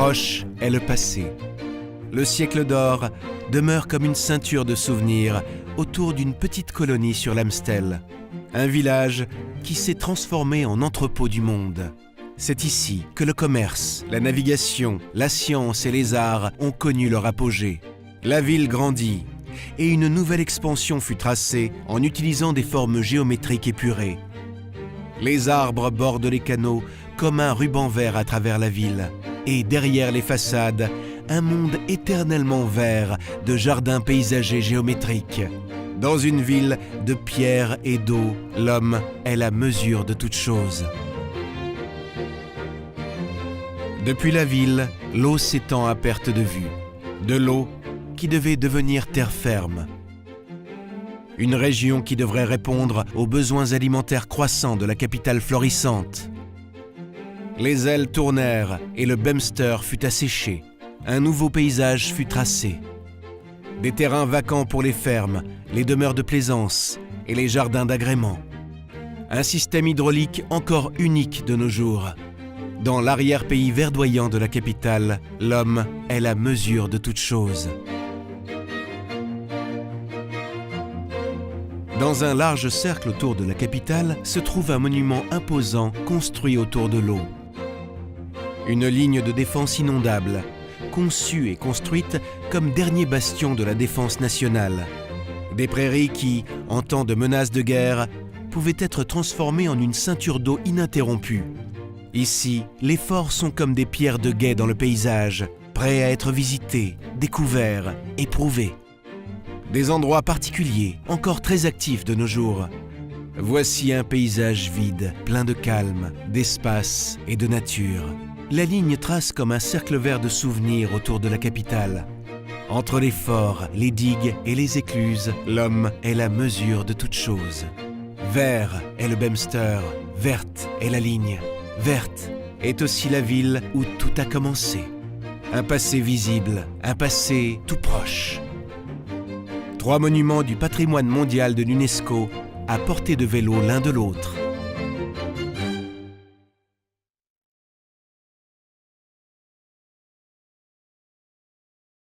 proche est le passé. Le siècle d'or demeure comme une ceinture de souvenirs autour d'une petite colonie sur l'Amstel, un village qui s'est transformé en entrepôt du monde. C'est ici que le commerce, la navigation, la science et les arts ont connu leur apogée. La ville grandit et une nouvelle expansion fut tracée en utilisant des formes géométriques épurées. Les arbres bordent les canaux comme un ruban vert à travers la ville. Et derrière les façades, un monde éternellement vert de jardins paysagers géométriques. Dans une ville de pierre et d'eau, l'homme est la mesure de toute chose. Depuis la ville, l'eau s'étend à perte de vue. De l'eau qui devait devenir terre ferme. Une région qui devrait répondre aux besoins alimentaires croissants de la capitale florissante. Les ailes tournèrent et le Bemster fut asséché. Un nouveau paysage fut tracé. Des terrains vacants pour les fermes, les demeures de plaisance et les jardins d'agrément. Un système hydraulique encore unique de nos jours. Dans l'arrière-pays verdoyant de la capitale, l'homme est la mesure de toute chose. Dans un large cercle autour de la capitale se trouve un monument imposant construit autour de l'eau. Une ligne de défense inondable, conçue et construite comme dernier bastion de la défense nationale. Des prairies qui, en temps de menace de guerre, pouvaient être transformées en une ceinture d'eau ininterrompue. Ici, les forts sont comme des pierres de guet dans le paysage, prêts à être visités, découverts, éprouvés. Des endroits particuliers, encore très actifs de nos jours. Voici un paysage vide, plein de calme, d'espace et de nature. La ligne trace comme un cercle vert de souvenirs autour de la capitale. Entre les forts, les digues et les écluses, l'homme est la mesure de toute chose. Vert est le Bemster, verte est la ligne. Verte est aussi la ville où tout a commencé. Un passé visible, un passé tout proche. 3 monuments du patrimoine mondial de l'UNESCO à portée de vélo l'un de l'autre.